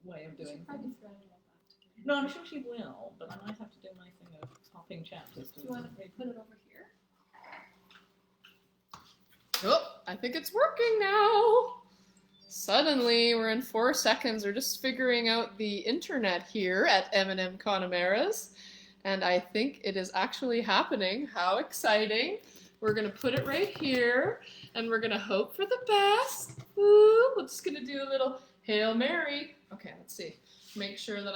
way of doing things. Probably thread it all back together. No, I'm sure she will, but I might have to do my thing of hopping chapters. Do you want to put it over here? Oh, I think it's working now. Suddenly, we're in 4 seconds. We're just figuring out the internet here at M&M Connemara's. And I think it is actually happening. How exciting. We're going to put it right here. And we're going to hope for the best. Ooh, we're just going to do a little Hail Mary. Okay, let's see. Make sure that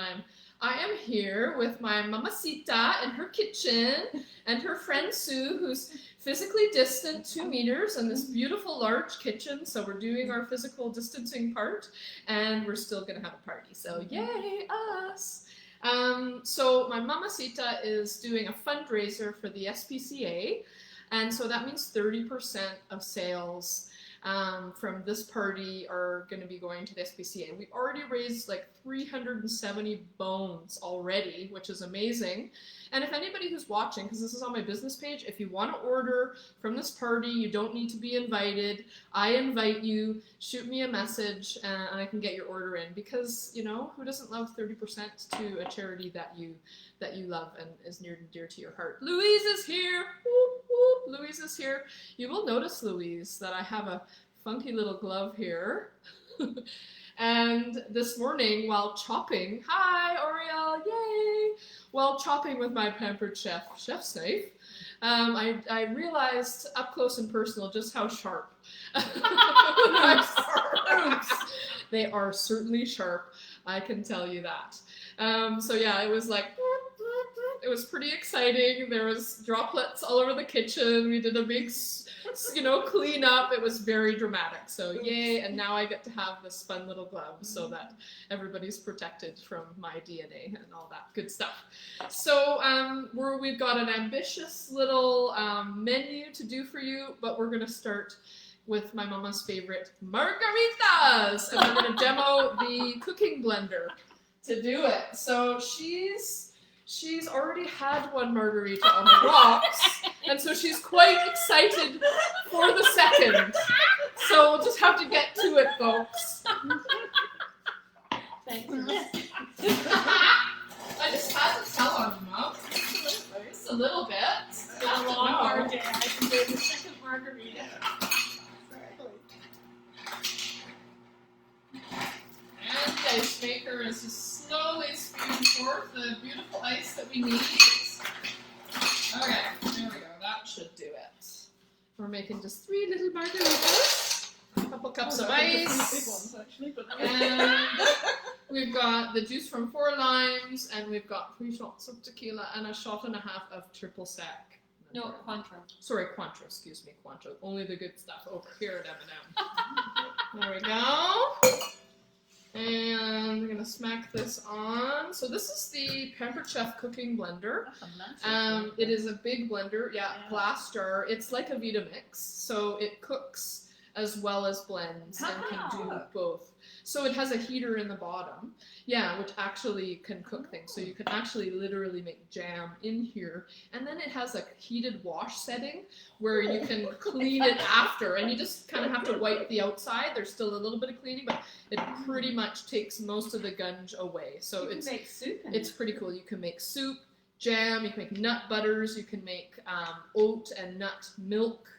I am here with my mamacita in her kitchen and her friend Sue, who's physically distant 2 meters in this beautiful large kitchen. So we're doing our physical distancing part and we're still gonna have a party. So yay, us. So my mamacita is doing a fundraiser for the SPCA. And so that means 30% of sales from this party are going to be going to the SPCA. We've already raised like 370 bones already, which is amazing. And if anybody who's watching, because this is on my business page, if you want to order from this party, you don't need to be invited. I invite you, shoot me a message, and I can get your order in. Because, you know, who doesn't love 30% to a charity that you love and is near and dear to your heart? Louise is here. Whoop, whoop. Louise is here. You will notice, Louise, that I have a funky little glove here. And this morning, while chopping, hi, Oriel, yay! While chopping with my Pampered chef's knife, I realized up close and personal just how sharp. They are certainly sharp, I can tell you that. So yeah, it was like, it was pretty exciting. There was droplets all over the kitchen. We did a big, clean up. It was very dramatic. So yay, and now I get to have this fun little glove so that everybody's protected from my DNA and all that good stuff. So we've got an ambitious little menu to do for you, but we're gonna start with my mama's favorite, Margaritas! And I'm gonna demo the cooking blender to do it. So she's already had one margarita on the rocks, and so she's quite excited for the second. So we'll just have to get to it, folks. Thanks. I just had to tell on you, Mom. Just a little bit. It's been a long, hard day. I can do the second margarita. And the ice maker is just slowly spewing forth the beautiful ice that we need. Okay, there we go. That should do it. We're making just 3 little margaritas, a couple cups of ice, Big ones, actually, but and we've got the juice from 4 limes, and we've got 3 shots of tequila and a shot and a half of triple sec. No, Cointreau. Sorry, Cointreau, excuse me, Cointreau. Only the good stuff over here at M&M. There we go. And we're gonna smack this on. So this is the Pampered Chef cooking blender. that's a massive It is a big blender, glass jar. It's like a Vitamix, so it cooks as well as blends and can do both. So it has a heater in the bottom, which actually can cook things. So you can actually literally make jam in here. And then it has a heated wash setting where you can clean it after. And you just kind of have to wipe the outside. There's still a little bit of cleaning, but it pretty much takes most of the gunge away. So You can make soup in it's it. pretty cool. You can make soup, jam, you can make nut butters, you can make oat and nut milk.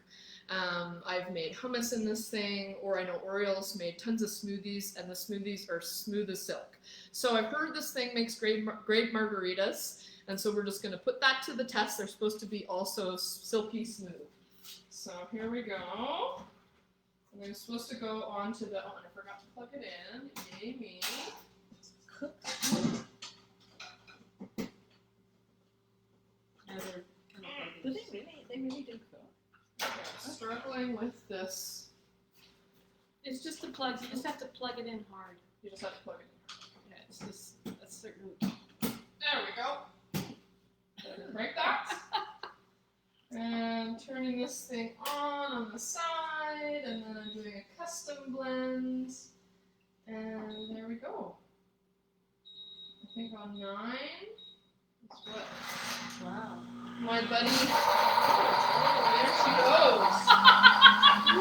I've made hummus in this thing, or I know Oriel's made tons of smoothies, and the smoothies are smooth as silk. So I've heard this thing makes great margaritas, and so we're just going to put that to the test. They're supposed to be also silky smooth. So here we go. I'm supposed to go on to the, oh, and I forgot to plug it in. Yay me. Do they really do cook? Okay, struggling with this. It's just the plugs. You just have to plug it in hard. You just have to plug it in. Yeah, it's just a certain. There we go. Break that. And turning this thing on the side, and then I'm doing a custom blend. And there we go. I think on 9 is what Wow. my buddy. Oh, there she goes.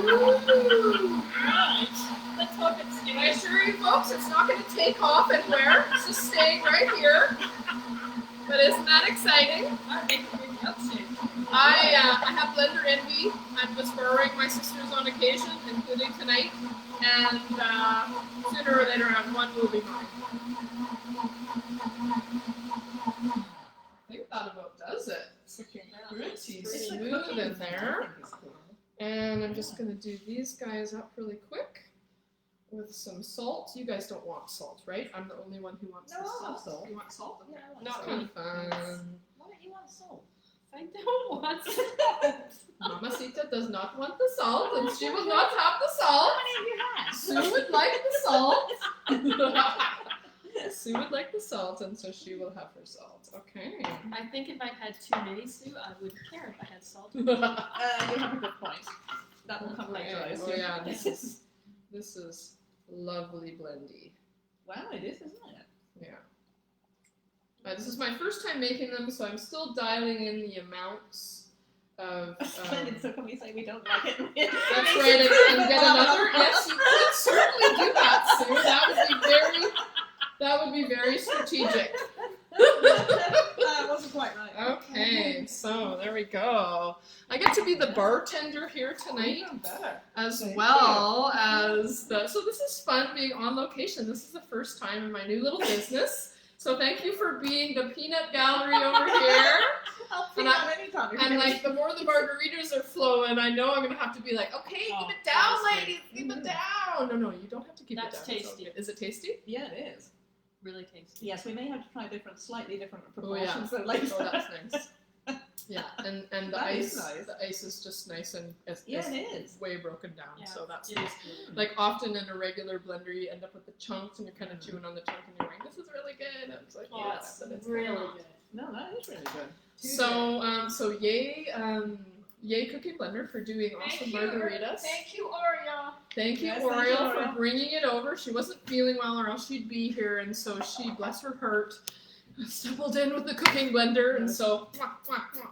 Woo! Right. Let's look, and I assure you folks, it's not going to take off anywhere. It's just staying right here. But isn't that exciting? I have blender envy. I'm just borrowing my sister's on occasion, including tonight. And sooner or later on, one will be mine. I think that about does it. Pretty smooth in there. And I'm just going to do these guys up really quick with some salt. You guys don't want salt, right? I'm the only one who wants salt. You want salt? Yeah, I want Not salt. fun. Why don't you want salt? I don't want salt. Mamacita does not want the salt, and she will not have the salt. How many have you had? Sue would like the salt. Sue would like the salt, and so she will have her salt. Okay. I think if I had too many, Sue, I wouldn't care if I had salt. You have a good point. That will come later, I assume. Oh yeah, this is lovely blendy. Well, it is, isn't it? Yeah. This is my first time making them, so I'm still dialing in the amounts of. Splendid. So can we say we don't like it? That's right, and get another. Yes, you could certainly do that, Sue. That would be very strategic. That wasn't quite right. Okay, so there we go. I get to be the bartender here tonight, as well as the. So this is fun being on location. This is the first time in my new little business. So thank you for being the peanut gallery over here. And like the more the margaritas are flowing, I know I'm gonna have to be like, okay, keep it down, ladies, keep it down. No, you don't have to keep it down. That's tasty. Is it tasty? Yeah, it is. Really tasty. Yes, we may have to try slightly different Oh yeah. proportions. So later. Oh, that's nice. Yeah, and the That ice, is nice. the ice is just nice and Yeah, it is. way broken down. Yeah, So that's it nice. is good. Like often in a regular blender, you end up with the chunks, and you're kind of chewing on the chunk, and you're like, "This is really good." And it's like, Oh, yeah, it's but it's really not. good. No, that is really good. So yay Cooking Blender for doing awesome margaritas. Thank you, Oreo. Thank you, Yes, thank Oriole, you, for Oriole. bringing it over. She wasn't feeling well, or else she'd be here, and so she, bless her heart, stumbled in with the cooking blender, and so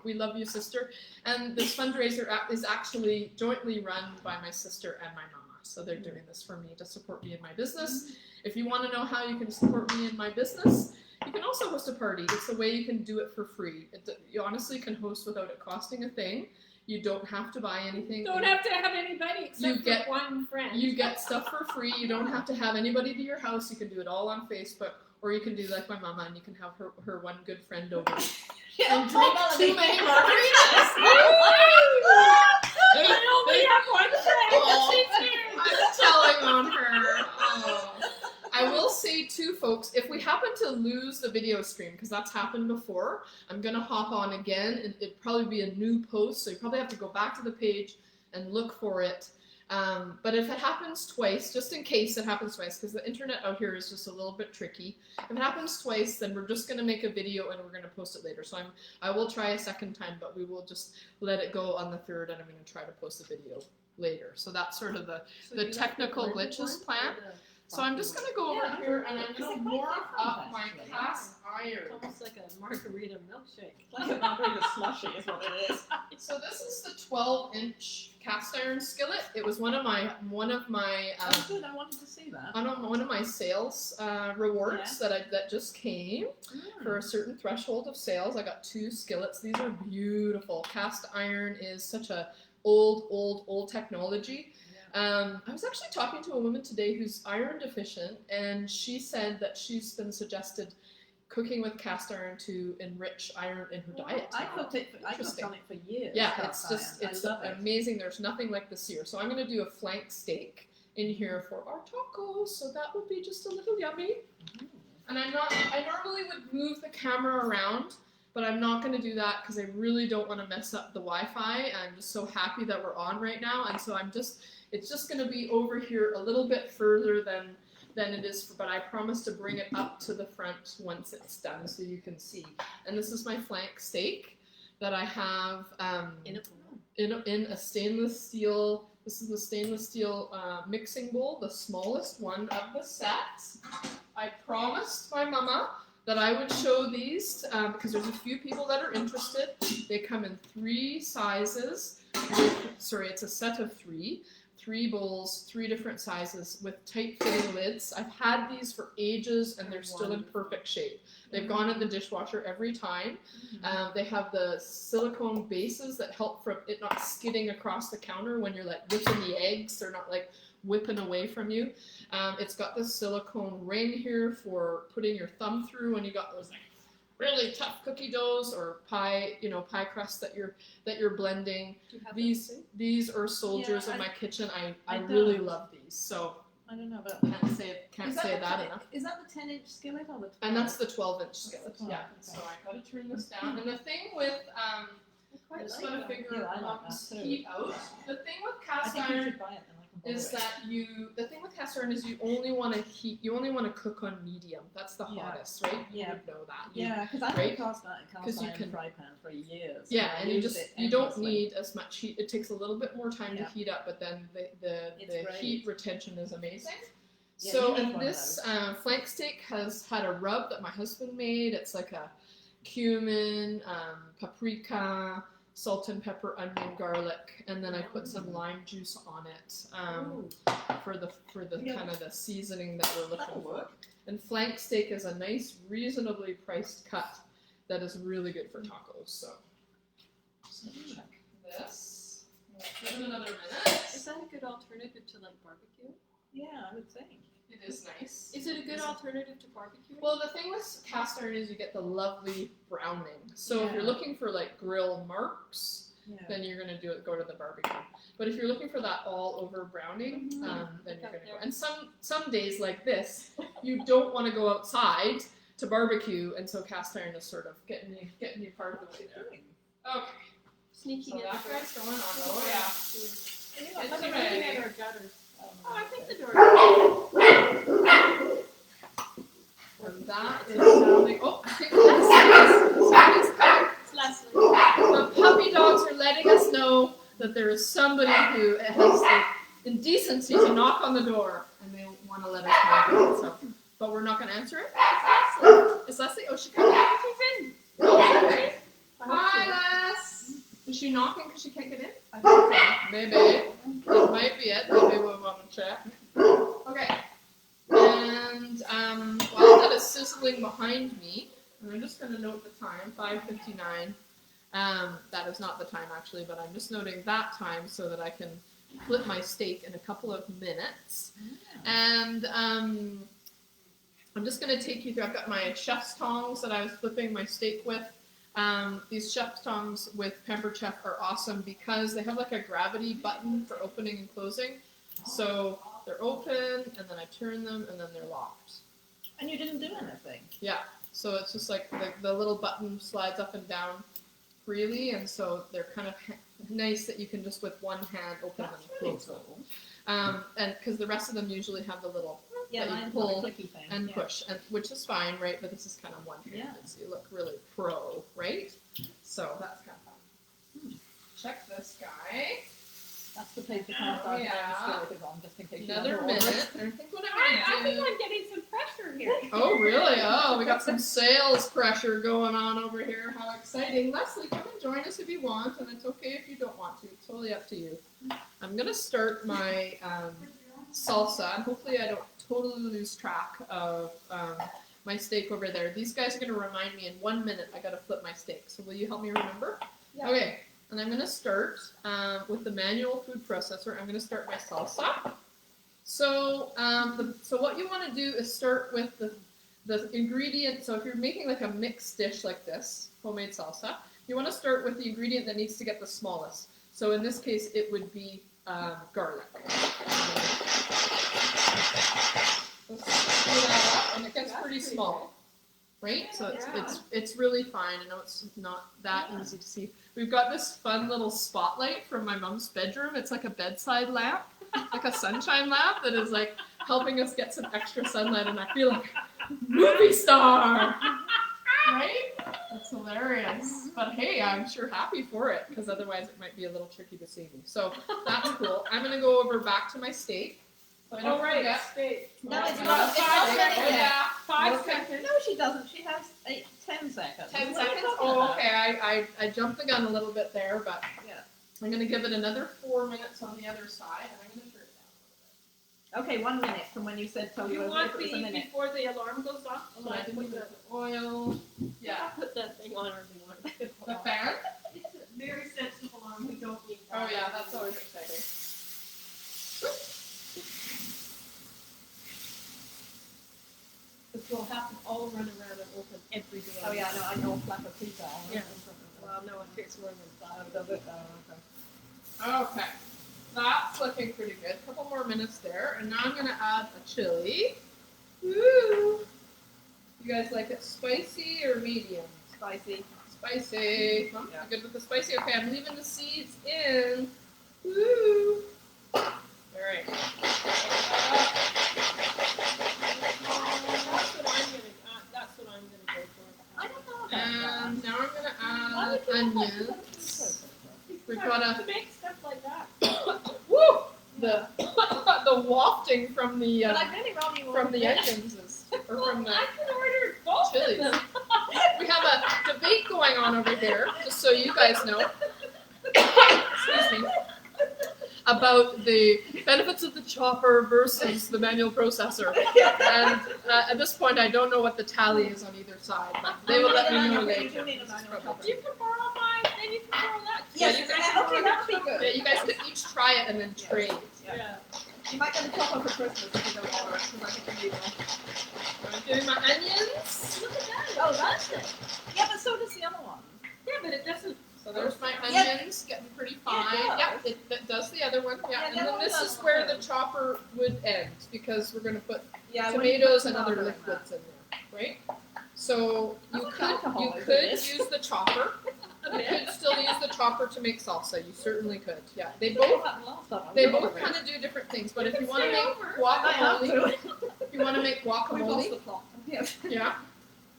we love you, sister. And this fundraiser is actually jointly run by my sister and my mama. So they're doing this for me to support me in my business. If you want to know how you can support me in my business, you can also host a party. It's a way you can do it for free. You honestly can host without it costing a thing. You don't have to buy anything. Don't have to have anybody except get- for one friend. You get stuff for free. You don't have to have anybody to your house. You can do it all on Facebook, or you can do like my mama, and you can have her one good friend over and drink too many margaritas. I only have one friend. Oh, She's here. I'm telling on her. Oh. I will say too, folks, if we happen to lose the video stream, because that's happened before, I'm going to hop on again, and it'd probably be a new post, so you probably have to go back to the page and look for it. But if it happens twice, just in case it happens twice, because the internet out here is just a little bit tricky, if it happens twice, then we're just going to make a video and we're going to post it later. So I will try a second time, but we will just let it go on the third, and I'm going to try to post the video later. So that's sort of the technical glitches plan. So I'm just going to go over here, and I'm going to warm up my cast iron. It's almost like a margarita milkshake. Like a margarita slushy is what it is. So this is the 12-inch cast iron skillet. It was one of my Oh, good. I wanted to see that. one of my sales rewards that just came for a certain threshold of sales. I got 2 skillets. These are beautiful. Cast iron is such a old technology. I was actually talking to a woman today who's iron deficient, and she said that she's been suggested cooking with cast iron to enrich iron in her diet. I cooked on it for years. Yeah, cast it's iron. I love it. amazing. There's nothing like the sear. So I'm going to do a flank steak in here for our tacos. So that would be just a little yummy. And I normally would move the camera around, but I'm not going to do that because I really don't want to mess up the Wi-Fi. I'm just so happy that we're on right now, and so it's just going to be over here a little bit further than it is, but I promise to bring it up to the front once it's done so you can see. And this is my flank steak that I have in a stainless steel. This is the stainless steel mixing bowl, the smallest one of the sets. I promised my mama that I would show these because there's a few people that are interested. They come in 3 sizes. It's a set of 3. 3 bowls, 3 different sizes with tight-fitting lids. I've had these for ages, and they're still in perfect shape. They've gone in the dishwasher every time. They have the silicone bases that help from it not skidding across the counter when you're like whipping the eggs. They're not like whipping away from you. It's got this silicone ring here for putting your thumb through when you got those like really tough cookie doughs or pie crust that you're blending. Do you have These are soldiers in my kitchen. I don't. really love these. So I don't know, but can't say that enough. Is that the 10-inch skillet or the 12? And that's the 12-inch skillet. That's the 12, Yeah. okay. So I gotta turn this down. And the thing with I just gotta figure I like mom's that too. heat out. The thing with I cast think you iron should buy it then I can borrow is it. that the thing with cast iron is you only want to cook on medium. That's the Yeah. hottest, right? You Yeah. would know that. Yeah, because I've right? been cast 'Cause you iron can- fry pan for years. Yeah, I and you use it don't endlessly. need as much heat. It takes a little bit more time to Yeah. heat up, but then the It's great. heat retention is amazing. Yeah, So, you need and one of this flank steak has had a rub that my husband made. It's like a cumin, paprika, salt and pepper, onion, garlic, and then I put some lime juice on it Ooh, for the Yeah. kind of the seasoning that we're that'll looking for. work. And flank steak is a nice, reasonably priced cut that is really good for tacos. So, just gonna check this. We'll give it another minute. Is that a good alternative to like barbecue? Yeah, I would think. It is nice. Is it a good alternative to barbecue? Well, the thing with cast iron is you get the lovely browning. So if you're Yeah. looking for like grill marks, Yeah. then you're gonna go to the barbecue. But if you're looking for that all over browning, then you're gonna go. And some days like this, you don't want to go outside to barbecue, and so cast iron is sort of getting you part of the way there. Okay, Sneaking so in that the guy's going on. Oh yeah. I'm It's looking ready. at our gutters. Oh, I think the door. And that is sounding. Oh, I think somebody's coming. It's Leslie. The puppy dogs are letting us know that there is somebody who has the indecency to knock on the door, and they want to let us know. So, but we're not going to answer it. It's Leslie. Oh, she's in. Oh, okay. Hi, Les. Is she knocking because she can't get in? I think so. Maybe. That might be it. Maybe we'll want to check. Okay. And while that is sizzling behind me, and I'm just going to note the time, 5:59. That is not the time actually, but I'm just noting that time so that I can flip my steak in a couple of minutes. And I'm just going to take you through. I've got my chef's tongs that I was flipping my steak with. These chef's tongs with Pampered Chef are awesome because they have like a gravity button for opening and closing. So they're open, and then I turn them, and then they're locked. And you didn't do anything. Yeah, so it's just like the little button slides up and down freely, and so they're kind of nice that you can just with one hand open That's and really close them. cool. And because the rest of them usually have the little Yeah, that you mine's pull not a clicky thing. and Yeah. push, and which is fine, right? But this is kind of one-handed, Yeah. so you look really pro, right? So that's kind of fun. Check this guy. That's the paper kind of Yeah. skillet is on, just in case you Another want to minute. order. And I think what I I'm think gonna do. I'm getting some pressure here. Oh really? Oh, we got some sales pressure going on over here. How exciting! Leslie, come and join us if you want, and it's okay if you don't want to. It's totally up to you. I'm gonna start my salsa, and hopefully I don't totally lose track of my steak over there. These guys are gonna remind me in 1 minute I gotta flip my steak. So will you help me remember? Yeah. Okay. And I'm going to start with the manual food processor. I'm going to start my salsa. So, so what you want to do is start with the ingredient. So if you're making like a mixed dish like this, homemade salsa, you want to start with the ingredient that needs to get the smallest. So in this case, it would be garlic. Let's screw that up, and it gets pretty small. Right? So it's really fine. I know it's not that easy to see. We've got this fun little spotlight from my mom's bedroom. It's like a bedside lamp, like a sunshine lamp that is like helping us get some extra sunlight, and I feel like movie star. Right? That's hilarious. But hey, I'm sure happy for it because otherwise it might be a little tricky to see me. So that's cool. I'm gonna go over back to my steak. So I don't forget. No, it's Oh, not. It's not okay. ready Oh, yet. yeah. 5 Okay. seconds. No, she doesn't. She has 10 seconds. 10 What are you seconds? talking Oh, about? okay. I jumped the gun a little bit there, but Yeah. I'm going to give it another 4 minutes on the other side, and I'm going to turn Okay, 1 minute from when you said tell You you want if it was a the minute. before the alarm goes off? So I didn't put the oil. Yeah. Put that thing on or you want The fan? It's a very sensitive alarm. We don't need that. Oh yeah, that's always exciting. Because we'll have to all run around and open every door. Oh yeah, no, I know flap a pizza. Yeah. Well, no, it takes more than Oh, 5. does it? Oh, okay. Okay. That's looking pretty good. A couple more minutes there. And now I'm going to add a chili. Woo! You guys like it spicy or medium? Spicy. Spicy. Huh? Yeah. You good with the spicy? Okay, I'm leaving the seeds in. Woo! Alright. That's what I'm gonna go for. I don't know about And now I'm going to Why add would you want onions. that? We've got to make stuff like that. Woo! The the wafting from the But I really rather you from the order onions is, or from the I can order both chilies. of them. We have a debate going on over here, just so you guys know. Excuse me. About the benefits of the chopper versus the manual processor. And at this point, I don't know what the tally is on either side, but they will let me know later. You do need a manual chopper. You can borrow mine, then you can borrow that. Yes, you guys okay, that would be Yeah, good. you guys could each try it and then trade. Yeah. You might get a chopper for Christmas if you don't order it, because I think you need one. I'm doing my onions. Look at that. Oh, that's it. Yeah, but so does the other one. Yeah, but it doesn't. So there's my Yeah. onions, getting pretty fine. Yeah, Yep, it does the other one. Yeah, Yeah, and the other then one this does is where okay. the chopper would end, because we're going to put Yeah, tomatoes and other tomato in liquids in there, right? So How you much could alcohol is in could this? use the chopper. A You bit. could still use the chopper to make salsa. You certainly could. Yeah, they that. both They both kind of do different things. But if you want to stay make over. guacamole, if you want to make We lost guacamole, the plot. Yes. yeah,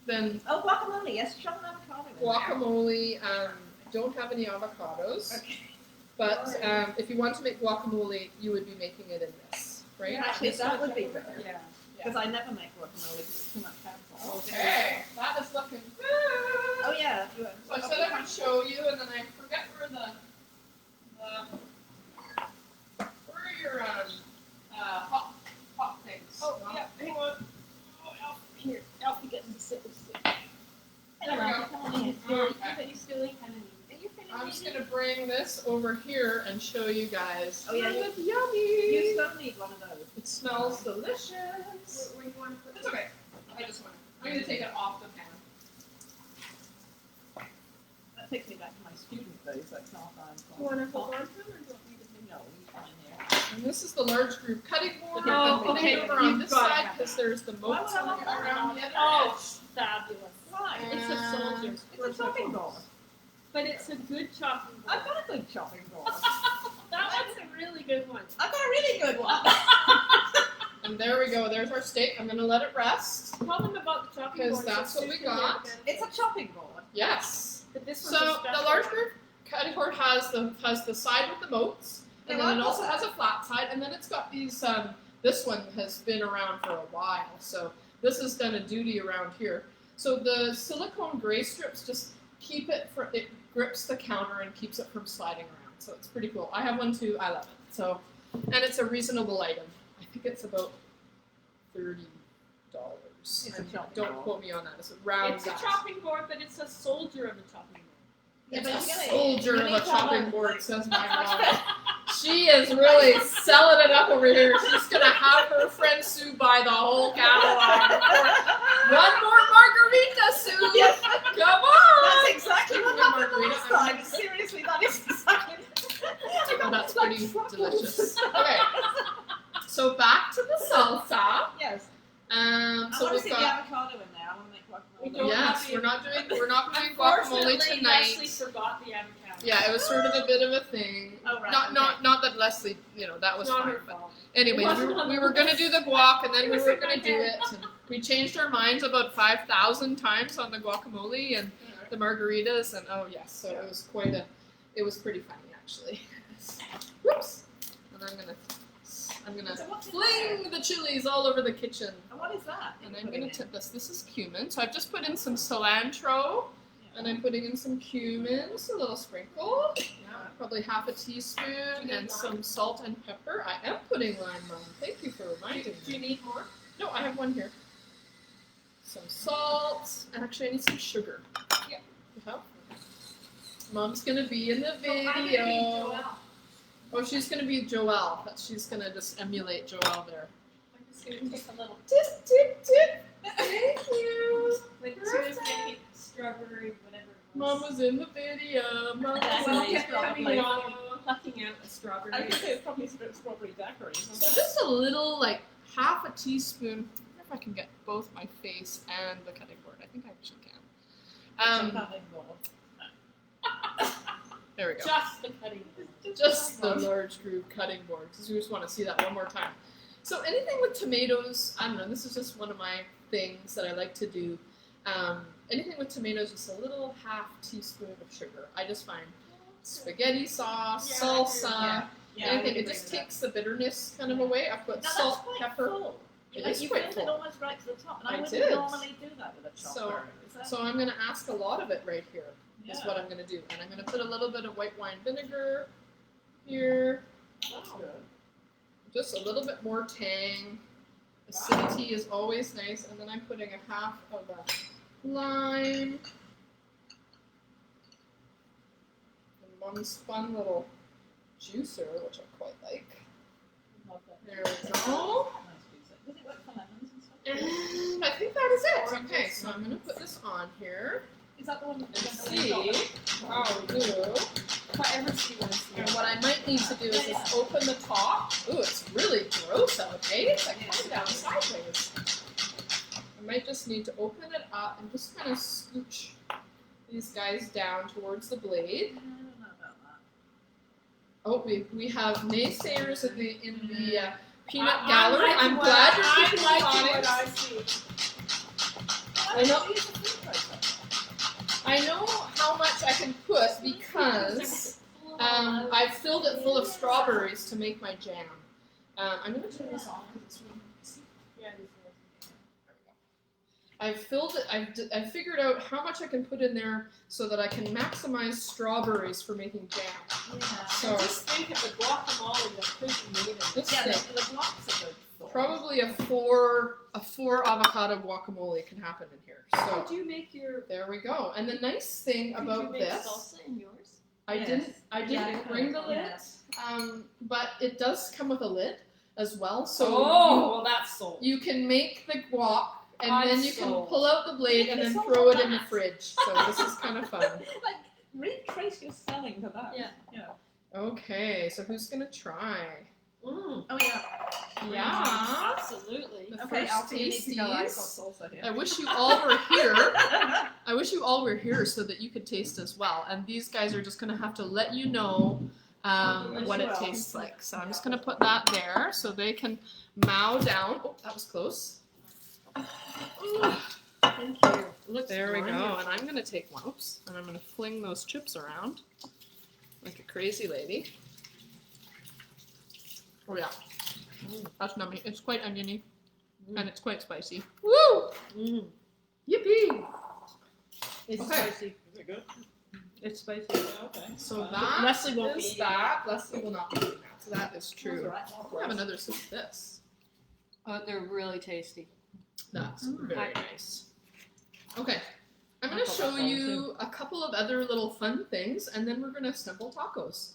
then Oh, guacamole. Yes, shove an avocado in there. guacamole. I don't have any avocados. Okay. But if you want to make guacamole, you would be making it in this, right? Yeah. Actually, This that one would be over. better. Yeah. Because I never make guacamole because it's too much alcohol. Okay, that is looking good. Oh yeah. So I said I would show you, and then I forget where where are your hot things? Oh, No? yeah. Hang on. Oh, Alf, here. Alfie gets to sit with me. There we go. Okay. He's feeling kind of neat. I'm just gonna bring this over here and show you guys. Oh, yeah, It you- looks yummy. You still need one of those. It smells delicious. Where you want to put It's okay. I'm gonna take it off the pan. That takes me back to my student days. That's not bad. You want to hold on to it or do you want me to No, he's fine there. And this is the large group cutting board. Oh, I'm putting it okay. over on You've this got side it. because there's the Why moats would I want that? around the other Oh, edge. fabulous. Right. It's a soldier. It's a chopping board. But it's a good chopping board. I've got a good chopping board. That one's a really good one. I've got a really good one. And there we go. There's our steak. I'm gonna let it rest. Tell them about the chopping board. Because that's what we got. It's a chopping board. Yes. But this So one's a the special large one. group cutting board has the side with the moats, and Yeah, then it I also love has a flat side, and then it's got these. This one has been around for a while, so this has done a duty around here. So the silicone gray strips just keep it it grips the counter and keeps it from sliding around. So it's pretty cool. I have one too. I love it. So, and it's a reasonable item. I think it's about $30. It's a chopping Don't board. quote me on that. It's around It's a that. chopping board, but it's a soldier of a chopping board. Yeah, It's but a you gotta- soldier you of need a to chopping have, board, like- says my mom. She is really selling it up over here. She's gonna have her friend Sue buy the whole catalog. One more margarita, Sue! Yes. Come on! That's exactly what Speaking of happened last margarita, time. Seriously, that is exactly. Oh, that's pretty delicious. Okay, so back to the salsa. Yes. So I want to we've see the got. avocado in there. I want to make We guacamole. don't Yes, have the- we're not doing guacamole Unfortunately, tonight. Leslie forgot the avocado. Yeah, it was sort of a bit of a thing. Oh, right. Not that Leslie, that was Not fine. her But fault. anyways, It wasn't on we the were going to do the guac, and then It we was were in going my to do head. it. And we changed our minds about 5,000 times on the guacamole and the margaritas, and oh yes, so it was it was pretty funny actually. Whoops! And I'm gonna So what's in fling the chilies all over the kitchen. And what is that? And I'm gonna tip this. This is cumin. So I've just put in some cilantro And I'm putting in some cumin, just a little sprinkle. Probably half a teaspoon and some salt and pepper. I am putting lime, Mom. Thank you for reminding me. Do you need more? No, I have one here. Some salt. And actually, I need some sugar. Yeah. Yeah. Mom's gonna be in the video. I'm gonna be Joelle. Oh, she's gonna be Joelle. But she's gonna just emulate Joelle there. I'm just gonna take a little Tip, tip, tip. Thank you. with Tuesday strawberry, whatever it Mom was. was in the video. Mom That's was nice. in the Probably. video. Plucking out the strawberry. I think it's probably some strawberry daiquiri. So just a little, like half a teaspoon. I wonder if I can get both my face and the cutting board. I think I actually can. There we go. Just the cutting. Just the large groove cutting board, because we just want to see that one more time. So anything with tomatoes, I don't know, this is just one of my things that I like to do. Anything with tomatoes, just a little half teaspoon of sugar. I just find spaghetti sauce, Yeah, salsa, Yeah, anything, it just takes the bitterness kind of away. I put salt, pepper. It is you quite filled full. it almost right to the top, and I I wouldn't did. normally do that with a chopper. So I'm going to ask a lot of it right here. yeah. Is what I'm going to do. And I'm going to put a little bit of white wine vinegar here. That's good. Just a little bit more tang. Acidity is always nice. And then I'm putting a half of a lime. And Mom's fun little juicer, which I quite like. Love that. There we go. Nice juice. Does it work for lemons and stuff? And I think that is it. Okay, so I'm going to put this on here. Is that the one that And see how we do. If I ever see one, it's And what I might need to do is just open the top. Ooh, it's really gross out, eh? It's like coming down sideways. I might just need to open it up and just kind of scooch these guys down towards the blade. I don't know about that. Oh, we have naysayers in the peanut I gallery. like I'm what glad you're I keeping like me what honest. I see. I know. Use the food processor. I know how much I can put because I've filled it full of strawberries to make my jam. I'm going to turn this off because it's really noisy. Yeah, it is. There we go. I've filled it, I've figured out how much I can put in there so that I can maximize strawberries for making jam. Yeah. So Just think of the guacamole that could be made of this Yeah, thing, the blocks are good. for. probably a four avocado guacamole can happen in here. So Did you make your there we go. And the nice thing did about you make this, salsa in yours? I Yes. didn't Yeah, bring the lid, yes. but it does come with a lid as well. So well, that's sold. you can make the guac, and I'm then you can sold. pull out the blade and then It's all throw it in the that. fridge. So this is kind of fun. Like, retrace your spelling to that. Yeah. Yeah. Okay, so who's gonna try? Mm, Oh, yeah. Yeah. absolutely. The Okay, first Alfie, you need to go. I've got tasties. salsa here. I wish you all were here. I wish you all were here so that you could taste as well. And these guys are just gonna have to let you know what it tastes like. So I'm just gonna put that there so they can mow down. Oh, that was close. Thank you. Looks There we go. wonderful. And I'm gonna take one. Oops. And I'm gonna fling those chips around like a crazy lady. Oh yeah. That's nummy. It's quite oniony and it's quite spicy. Woo! Mm. Yippee! It's Okay. spicy. Is it good? It's spicy. Okay. So But that Leslie won't is be that. Leslie will not be eating that. So that is That's true. all right. We'll have another sip of this. Oh, they're really tasty. That's Mm. very nice. Okay. I'm I'll going to put show that down, you a couple of other little fun things, and then we're going to assemble tacos,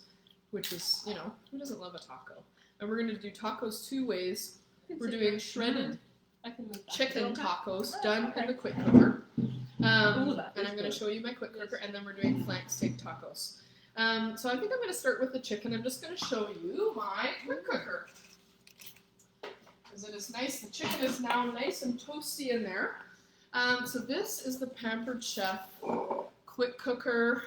which is, you know, who doesn't love a taco? And we're going to do tacos two ways. We're doing shredded I can make that. chicken Okay. tacos Oh, done okay. in the quick cooker. Ooh, that And is I'm going to good. show you my quick cooker, and then we're doing flank steak tacos. So I think I'm going to start with the chicken. I'm just going to show you my quick cooker. Because it is nice. The chicken is now nice and toasty in there. So this is the Pampered Chef quick cooker.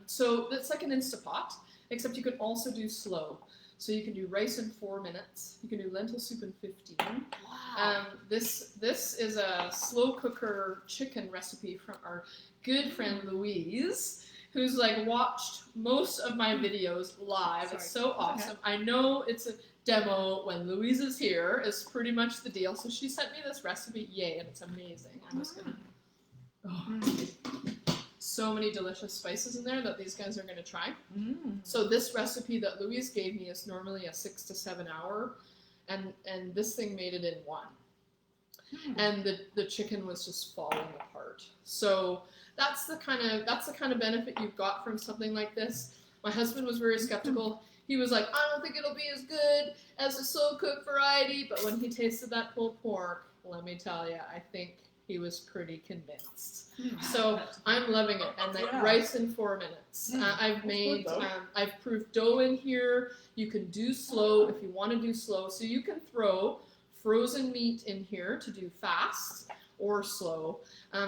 So it's like an Instapot, except you can also do slow. So you can do rice in 4 minutes. You can do lentil soup in 15. Wow. This is a slow cooker chicken recipe from our good friend Louise, who's like watched most of my videos live. It's so awesome. I know it's a demo when Louise is here is pretty much the deal. So she sent me this recipe, yay, and it's amazing. I'm just gonna. Oh. so many delicious spices in there that these guys are going to try. So this recipe that Louise gave me is normally a 6 to 7 hour, and this thing made it in 1. And the chicken was just falling apart. So that's the kind of benefit you've got from something like this. My husband was very skeptical. He was like, I don't think it'll be as good as a slow cook variety. But when he tasted that pulled pork, let me tell you, I think he was pretty convinced. So I'm loving it. And like rice in 4 minutes. I've proved dough in here. You can do slow if you want to do slow. So you can throw frozen meat in here to do fast or slow.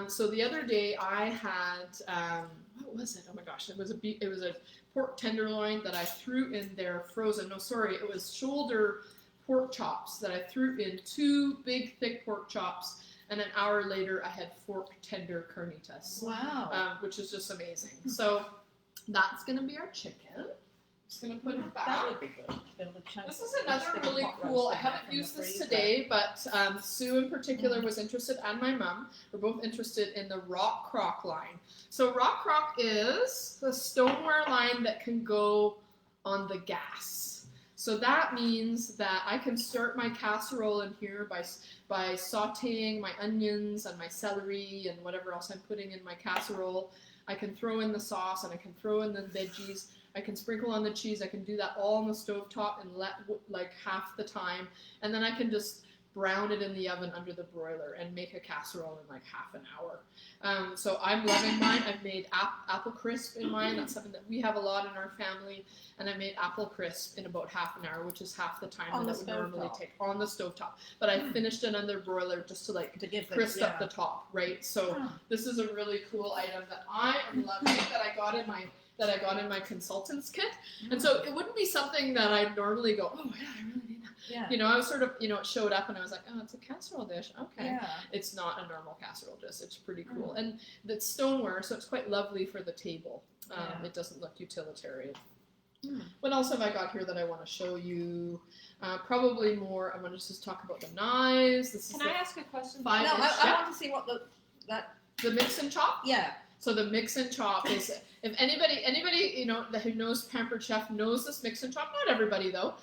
So the other day I had, what was it? Oh my gosh, it was a pork tenderloin that I threw in there frozen. No, sorry, it was shoulder pork chops that I threw in, 2 big thick pork chops, and an hour later I had fork tender carnitas. Wow. Which is just amazing. So that's gonna be our chicken. Just gonna put it back. That would be good. This is another really cool, I haven't used this today, but Sue in particular was interested, and my mom were both interested in the rock crock line. So rock crock is the stoneware line that can go on the gas. So that means that I can start my casserole in here by sauteing my onions and my celery and whatever else I'm putting in my casserole. I can throw in the sauce and I can throw in the veggies. I can sprinkle on the cheese. I can do that all on the stovetop and let like half the time. And then I can just brown it in the oven under the broiler and make a casserole in like half an hour. So I'm loving mine. I've made apple crisp in mine. That's something that we have a lot in our family. And I made apple crisp in about half an hour, which is half the time that would normally take on the stovetop. But I finished it under broiler just to crisp up the top, right? So this is a really cool item that I am loving that I got in my consultant's kit. And so it wouldn't be something that I'd normally go, oh yeah, I really need that. Yeah. You know, I was sort of, it showed up and I was like, oh, it's a casserole dish. Okay. Yeah. It's not a normal casserole dish. It's pretty cool. And it's stoneware, so it's quite lovely for the table. It doesn't look utilitarian. What else have I got here that I want to show you? Probably more. I want to just talk about the knives. Can I ask a question? No, I want to see what the mix and chop. Yeah. So the mix and chop is, if anybody who knows Pampered Chef knows this mix and chop. Not everybody though.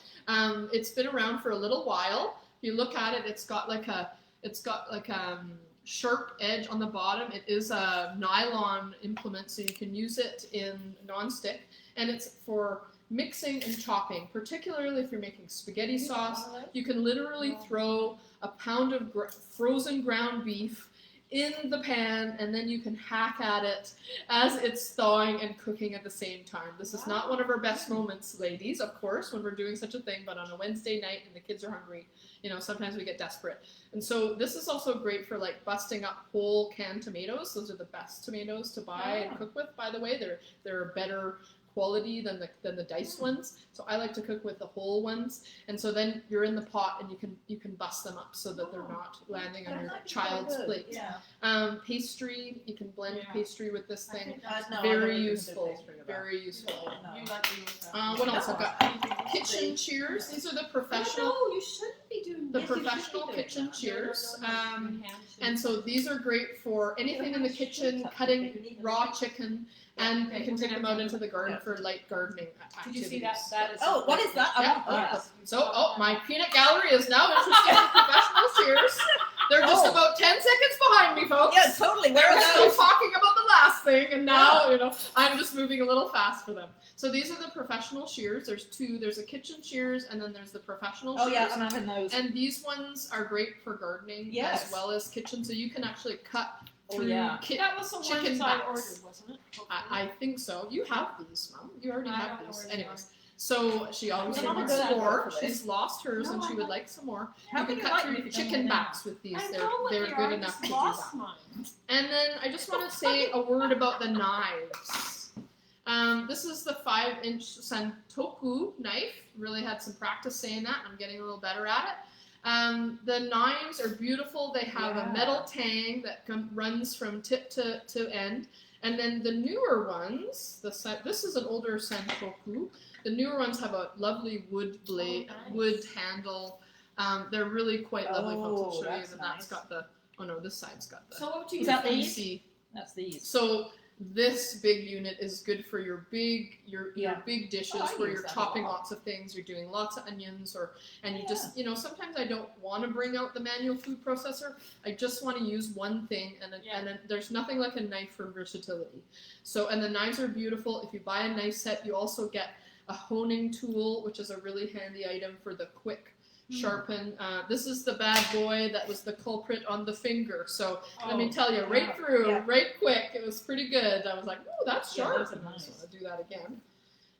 It's been around for a little while. If you look at it, it's got like a sharp edge on the bottom. It is a nylon implement, so you can use it in non-stick, and it's for mixing and chopping. Particularly if you're making spaghetti sauce, you can literally throw a pound of frozen ground beef in the pan, and then you can hack at it as it's thawing and cooking at the same time. This is not one of our best moments, ladies, of course, when we're doing such a thing, but on a Wednesday night and the kids are hungry, sometimes we get desperate. And so this is also great for like busting up whole canned tomatoes. Those are the best tomatoes to buy and cook with, by the way. They're a better quality than the diced ones. So I like to cook with the whole ones. And so then you're in the pot and you can bust them up so that they're not landing on your child's plate. Yeah. Pastry, you can blend pastry with this thing. No, Very useful. Very useful. You like to use that. What else I've got? Kitchen shears. These are the professional. No, you shouldn't be doing The this. professional kitchen shears. And so these are great for anything in the kitchen, cutting raw chicken, and you can take them out into the garden for light gardening activities. Did you see that? That is. What is that? Yeah. So, my peanut gallery is now interested in professional shears. They're just about 10 seconds behind me, folks. Yeah, totally. Where They're are still those? talking about the last thing, and now, I'm just moving a little fast for them. So these are the professional shears. There's two. There's a kitchen shears, and then there's the professional shears. Oh yeah, I'm having those. And these ones are great for gardening as well as kitchen. So you can actually cut through That was the chicken ones I backs. ordered, wasn't it? I think so. You have these, Mom. You already I have don't know these. where they Anyways, so she obviously I'm wants good at more. hopefully. She's lost hers and she would like some more. How You can can you cut like through me chicken backs with these. I They're know what they're they good are. I enough just to do lost that. mine. And then I just want to say a word about the knives. This is the 5-inch Santoku knife. Really had some practice saying that. I'm getting a little better at it. The knives are beautiful. They have a metal tang that runs from tip to end. And then the newer ones, this is an older Santoku. The newer ones have a lovely wood blade, wood handle. They're really quite lovely, folks. I'll show you that that's got the, this side's got the. So what would you Is use? that these? See. That's these. So this big unit is good for your big big dishes Oh, I where use you're that a chopping lot. lots of things, you're doing lots of onions, and you Yeah. just, sometimes I don't want to bring out the manual food processor. I just want to use one thing, and there's nothing like a knife for versatility. So, and the knives are beautiful. If you buy a knife set, you also get a honing tool, which is a really handy item for the quick sharpen. This is the bad boy that was the culprit on the finger. So let me tell you, right through, right quick. It was pretty good. I was like, oh, that's sharp. those are I nice. just want to do that again.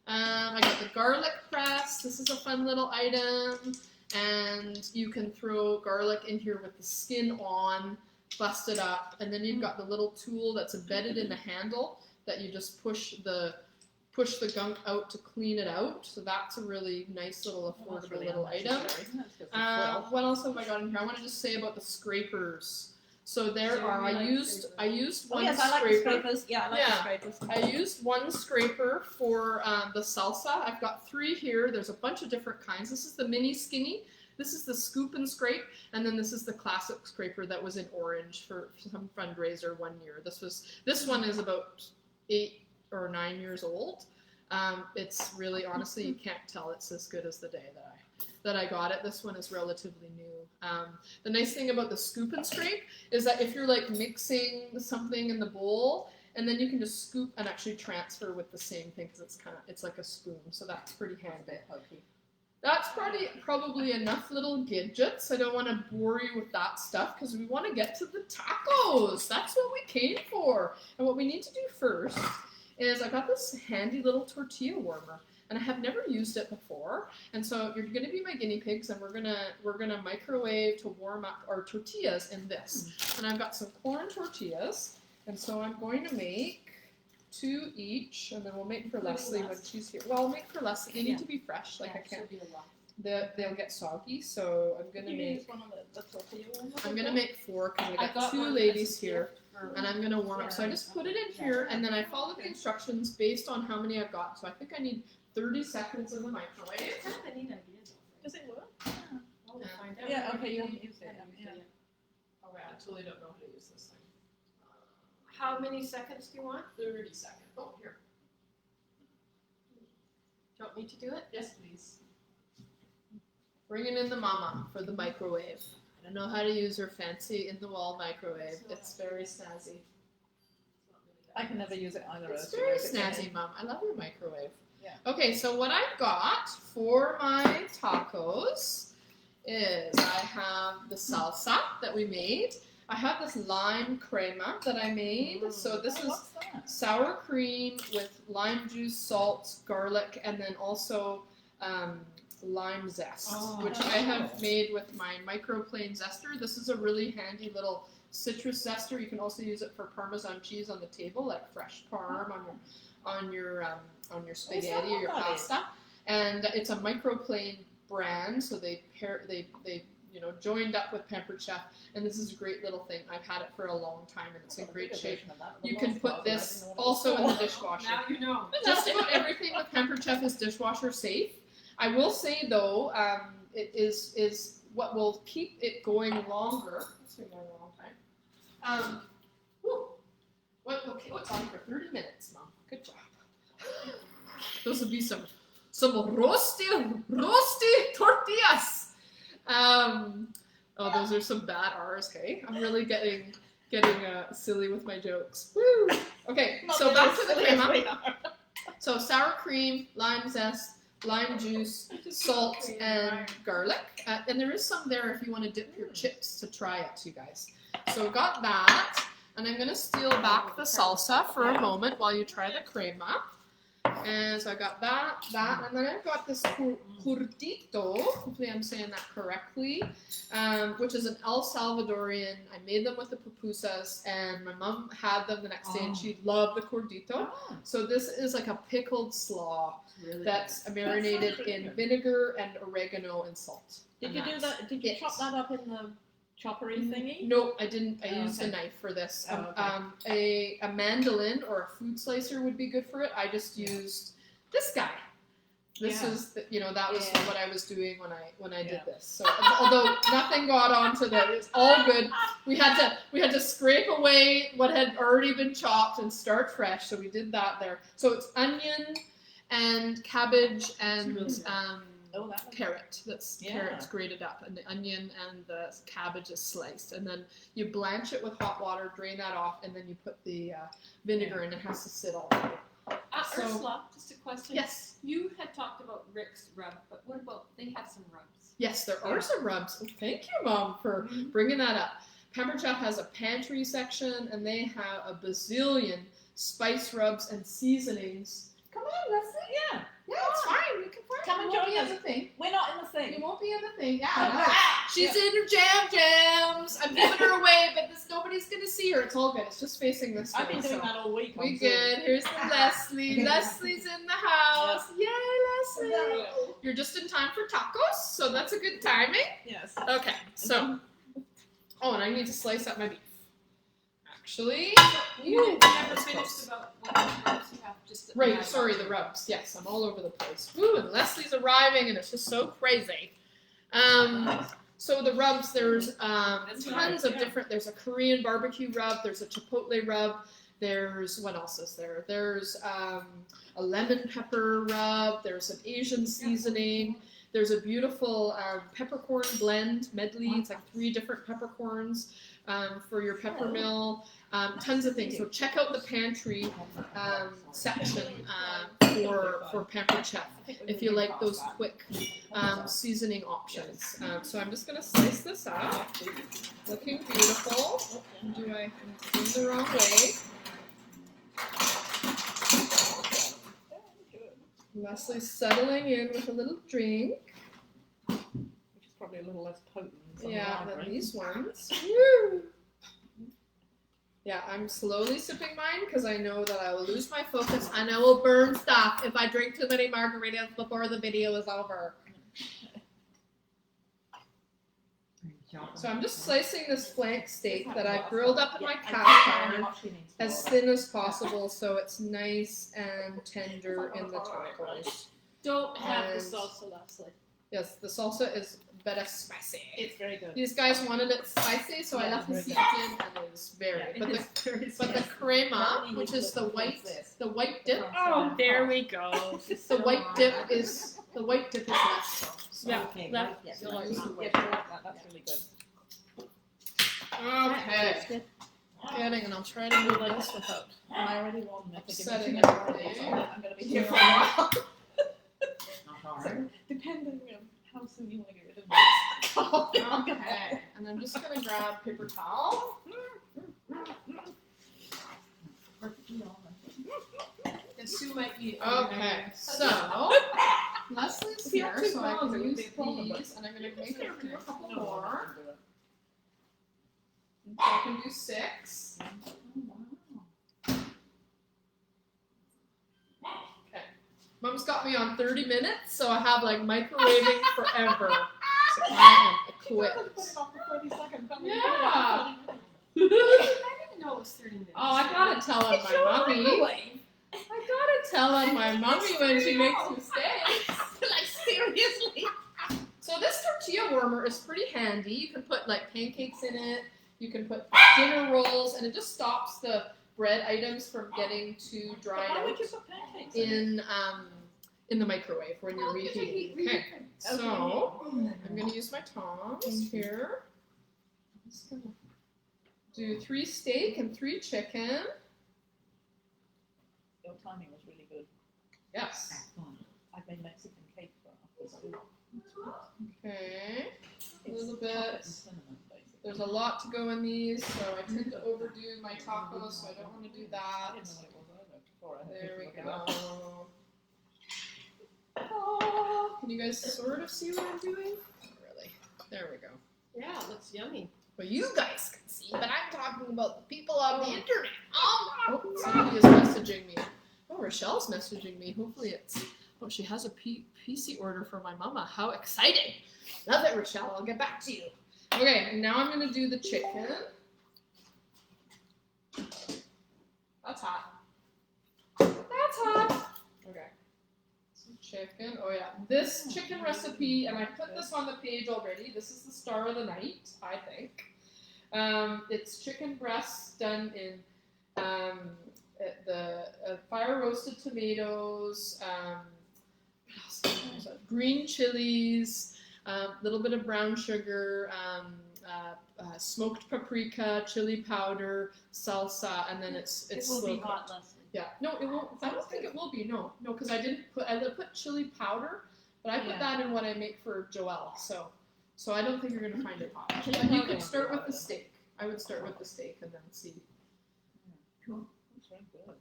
I got the garlic press. This is a fun little item. And you can throw garlic in here with the skin on, bust it up. And then you've got the little tool that's embedded in the handle that you just push the gunk out to clean it out. So that's a really nice little affordable little item. What else have I got in here? I want to just say about the scrapers. So there So are. you I like used scrapers. one I like the scraper. scrapers. Yeah, I like the scrapers. I used one scraper for the salsa. I've got 3 here. There's a bunch of different kinds. This is the mini skinny. This is the scoop and scrape, and then this is the classic scraper that was in orange for some fundraiser one year. This one is about 8 or 9 years old. It's really, honestly, you can't tell it's as good as the day that I got it. This one is relatively new. The nice thing about the scoop and scrape is that if you're like mixing something in the bowl, and then you can just scoop and actually transfer with the same thing because it's like a spoon, so that's pretty handy. That's probably enough little gadgets. I don't want to bore you with that stuff because we want to get to the tacos. That's what we came for. And what we need to do first is I got this handy little tortilla warmer, and I have never used it before. And so you're going to be my guinea pigs, and we're gonna microwave to warm up our tortillas in this. And I've got some corn tortillas, and so I'm going to make 2 each, and then we'll make for Leslie when she's here. Well, I'll make for Leslie. They need to be fresh. Like I can't. They'll get soggy, so I'm gonna make. One of the tortilla ones. I'm gonna make 4 because I got 2 ladies here, and I'm gonna warm up. So I just put it in here, and then I follow the instructions based on how many I've got. So I think I need 30 seconds in the microwave. Kind of a neat idea, though. Does it work? Well, we'll find out. Yeah, okay, you haven't used it. Yeah. Oh, I totally don't know how to use this thing. How many seconds do you want? 30 seconds. Oh, here. Do you want me to do it? Yes, please. Bringing in the mama for the microwave. I don't know how to use her fancy in-the-wall microwave. It's very snazzy. I can never use it either. It's very snazzy, Mom. I love your microwave. Yeah. Okay, so what I've got for my tacos is I have the salsa that we made. I have this lime crema that I made. So this is What's that? sour cream with lime juice, salt, garlic, and then also lime zest, which I have made with my microplane zester. This is a really handy little citrus zester. You can also use it for Parmesan cheese on the table, like fresh parm on your spaghetti or your pasta. And it's a microplane brand, so they joined up with Pampered Chef, and this is a great little thing. I've had it for a long time, and it's in great shape. You can put this also in the dishwasher. Now you know. Just about everything with Pampered Chef is dishwasher safe. I will say though, it is what will keep it going longer. It's been going a long time. What's on for 30 minutes, Mom? Good job. Those would be some roasty tortillas. Those are some bad R's. Hey, I'm really getting silly with my jokes. Woo! Okay, so back to the crema. So sour cream, lime zest, lime juice, salt, and garlic. And there is some there if you want to dip your chips to try it, you guys. So got that. And I'm going to steal back the salsa for a moment while you try the crema. And so I got that, and then I've got this curdito, hopefully I'm saying that correctly, which is an El Salvadorian. I made them with the pupusas, and my mom had them the next day, and she loved the curdito. So this is like a pickled slaw that's marinated in vinegar and oregano and salt. Did you do that? Did you chop that up in the choppery thingy? No, I didn't. I used a knife for this. A mandolin or a food slicer would be good for it. I just used this guy This Yeah. is, that was Yeah. what I was doing when I did Yeah. this. So although nothing got onto that, it's all good. We had to scrape away what had already been chopped and start fresh. So we did that there. So it's onion and cabbage and Oh, that one. carrot. That's Yeah. carrots grated up, and the onion and the cabbage is sliced, and then you blanch it with hot water, drain that off, and then you put the vinegar in. It has to sit all day. So- Ursula, just a question. Yes. You had talked about Rick's rub, but what about, they have some rubs? Yes, there are some rubs. Oh, thank you, Mom, for bringing that up. Pampered Chef has a pantry section, and they have a bazillion spice rubs and seasonings. Come on, Leslie. Yeah. Yeah, it's fine. We can find Come you and won't join be in us. the thing. We're not in the You thing. won't be in the thing. Yeah, Come no. on. She's in her jams. I'm giving her away, but nobody's gonna see her. It's all good. It's just facing this way. I've been doing that all week. We on Zoom. good. Here's the Leslie. Leslie's in the house. Yay, Leslie. Yeah. You're just in time for tacos, so that's a good timing. Yes. Okay, so. Oh, and I need to slice up my beef. Actually. You never finished about what rubs you have. Just the Right, sorry, the rubs. Yes, I'm all over the place. Woo, and Leslie's arriving, and it's just so crazy. So the rubs, there's tons of different. There's a Korean barbecue rub. There's a chipotle rub. There's what else is there? There's a lemon pepper rub. There's an Asian seasoning. There's a beautiful peppercorn blend medley. It's like 3 different peppercorns for your pepper mill. Tons of things. So check out the pantry section for Pampered Chef if you like those quick seasoning options. So I'm just going to slice this up. Looking beautiful. Do I do the wrong way? Leslie's settling in with a little drink. Which is probably a little less potent than some Yeah, of than mine. these ones. Woo! Yeah, I'm slowly sipping mine because I know that I will lose my focus and I will burn stuff if I drink too many margaritas before the video is over. So I'm just slicing this flank steak that I've grilled up in my cast iron as thin as possible so it's nice and tender in the tacos. Don't have the And- salsa, Leslie. Yes, the salsa is better spicy. It's very good. These guys wanted it spicy, so I Yeah, left the very seeds good. in, and it is very. Yeah, but it the is but the crema, which is the white dip, Oh, there we go. the white dip is less so. Yeah, Okay, left- right, yeah, you'll so like like the that. white That's really good. Okay. Getting, and I'll try to move this without. I already won. Setting I'm everything. going to be here for a while. Depending on how soon you want to get rid of this. Okay, and I'm just gonna grab paper towel. And Sue might be. Okay, so Leslie's If you here, have two so I towels, can it would use be a problem, but- these, and I'm gonna make her do a couple No, more. So I can do 6. Okay. Mom's got me on 30 minutes, so I have like microwaving forever. So I am equipped. Yeah. I didn't know it was 30 minutes. Oh, I gotta tell on my mommy. I gotta tell on my mommy when she makes mistakes. Like, seriously? So this tortilla warmer is pretty handy. You can put like pancakes in it. You can put dinner rolls, and it just stops the bread items from getting too dried Why out would you put pancakes in the microwave when you're reheating. Okay, so I'm gonna use my tongs here. I'm just gonna do 3 steak and 3 chicken. Your timing was really good. Yes. I've made Mexican cake for after school. Okay. A little It's bit. chocolate and cinnamon, basically. There's a lot to go in these, so I tend to overdo my tacos, so I don't want to do I that. didn't know what it was either before I had There to we look it up. go. Oh, can you guys sort of see what I'm doing? Not really. There we go. Yeah, it looks yummy. Well, you guys can see, but I'm talking about the people on the internet. Oh, somebody is messaging me. Oh, Rochelle's messaging me. Hopefully it's... Oh, she has a PC order for my mama. How exciting. Love it, Rochelle. I'll get back to you. Okay, and now I'm going to do the chicken. That's hot. That's hot. Okay. So chicken. Oh yeah, this chicken recipe, and I put this on the page already. This is the star of the night, I think. It's chicken breasts done in fire roasted tomatoes, green chilies, a little bit of brown sugar, smoked paprika, chili powder, salsa, and then it's It will slow be hot, cooked. Leslie. Yeah, no, it won't. I don't think it will be. No, because I put chili powder, but I put that in what I make for Joelle. So I don't think you're gonna find it hot. But you could start with the steak. I would start with the steak and then see. Cool. That's very good.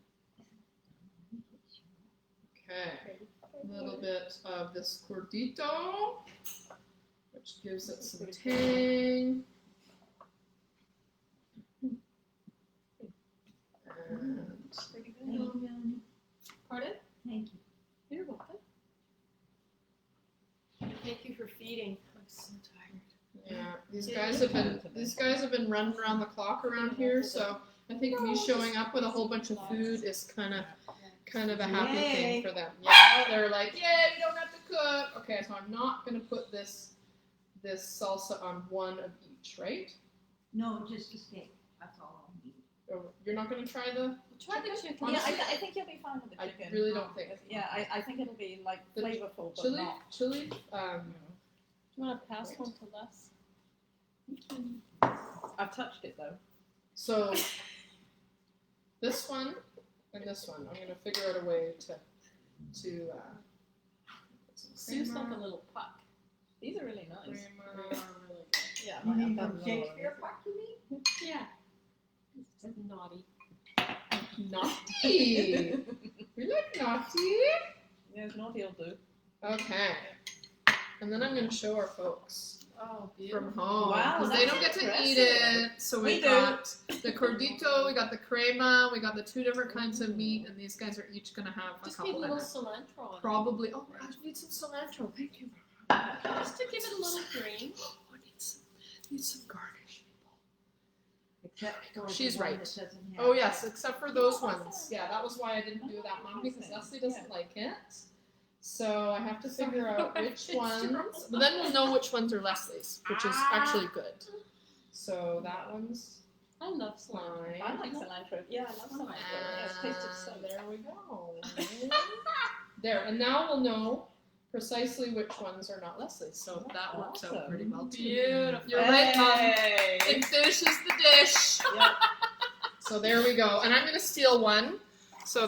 Okay, a little bit of this cordito, which gives it some tang. And Pretty good. Thank you. Pardon? Thank you. You're welcome. Thank you for feeding. I'm so tired. yeah, these guys have been running around the clock around here, so I think me showing up with a whole bunch of food is kind of a happy thing for them. Yeah, they're like, yay, we don't have to cook. Okay, so I'm not gonna put this salsa on one of each, right? No, just a steak. That's all I need. Or you're not gonna try the Try the chicken. Yeah, Honestly, I think you'll be fine with the I chicken. really don't think. Yeah, I think it'll be like The flavorful, but Chili, not. chili. Do you want to pass one to Les? I've touched it though. So this one and this one, I'm gonna figure out a way to put some Sue's like creamer. a little puck. These are really nice. Creamer, really good. Yeah, You I mean have from that Shakespeare Park, you mean? Yeah. It's naughty. Naughty. We like naughty. Yeah, naughty will do. Okay. And then I'm gonna show our folks Oh, from home Wow, because they that's don't get to impressive. eat it. So we We do. got the cordito, we got the crema, we got the two different kinds of meat, and these guys are each gonna have a Just need a couple little in it. cilantro on it. Probably. Oh my gosh, we need some cilantro. Thank you. Just to give it a little green. Oh, need some garnish. Except for the She's one right. that doesn't have Oh yes, except for those ones. Yeah, that was why I didn't do that one because Leslie doesn't like it. So I have to figure out which ones. But then we'll know which ones are Leslie's, which is actually good. So that one's I love cilantro. fine. I like cilantro. Yeah, I love cilantro. It's tasted so And good. there we go. There, and now we'll know precisely which ones are not Leslie's. So that works out pretty well too. Beautiful. You're right, Mom. Hey! It finishes the dish. Yep. So there we go. And I'm gonna steal one so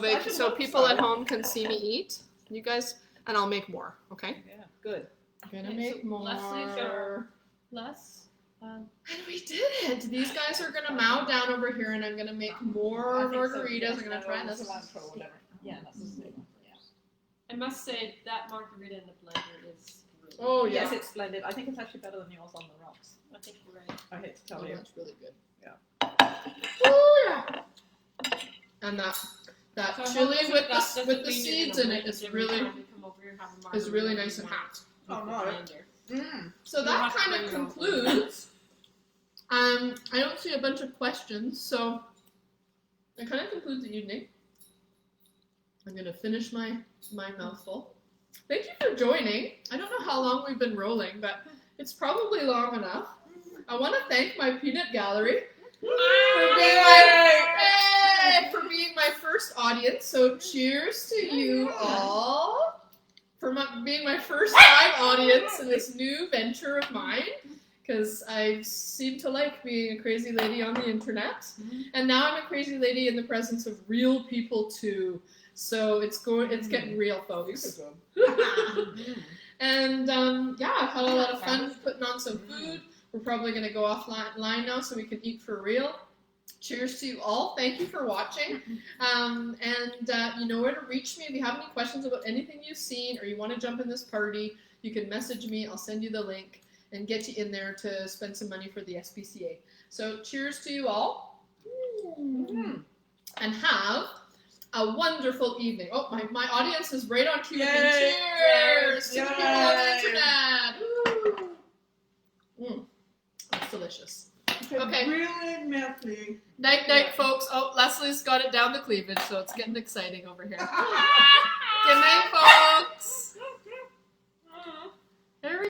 people at home can see me eat. You guys, and I'll make more. Okay. Yeah, good. I'm gonna Okay, make so more. Leslie's are- Les, And we did it. These guys are gonna mow down over here, and I'm gonna make more I think so, margaritas. yeah, I'm gonna try this. cilantro or whatever. Yeah, that's the steak. Yeah. I must say that margarita in the blender is really Oh yeah. Yes, it's splendid. I think it's actually better than yours on the rocks. I think you're right. I hate to tell Oh, you. that's really good. Yeah. Oh yeah. And that So chili I hope with doesn't the mean you're seeds gonna in it witness is every really time we come over here and have a is really margarita nice and with hot. the Oh, no. blender. So You'll that have to kind bring of your own. concludes. I don't see a bunch of questions, so that kind of concludes the evening. I'm gonna finish my mouthful. Thank you for joining. I don't know how long we've been rolling, but it's probably long enough. I want to thank my peanut gallery for being my first audience. So cheers to you all for being my first time audience in this new venture of mine. Because I seem to like being a crazy lady on the internet, and now I'm a crazy lady in the presence of real people too. So it's getting real, folks. And yeah, I've had a lot of fun putting on some food. We're probably going to go offline now so we can eat for real. Cheers to you all. Thank you for watching. And you know where to reach me if you have any questions about anything you've seen or you want to jump in this party. You can message me. I'll send you the link and get you in there to spend some money for the SPCA. So cheers to you all. And have a wonderful evening. Oh, my audience is right on cue with me. Yay! Cheers to the people on the Yay! internet. That's delicious. It's Okay. really messy. Night, night, folks. Oh, Leslie's got it down the cleavage, so it's getting exciting over here. Good night, folks. There we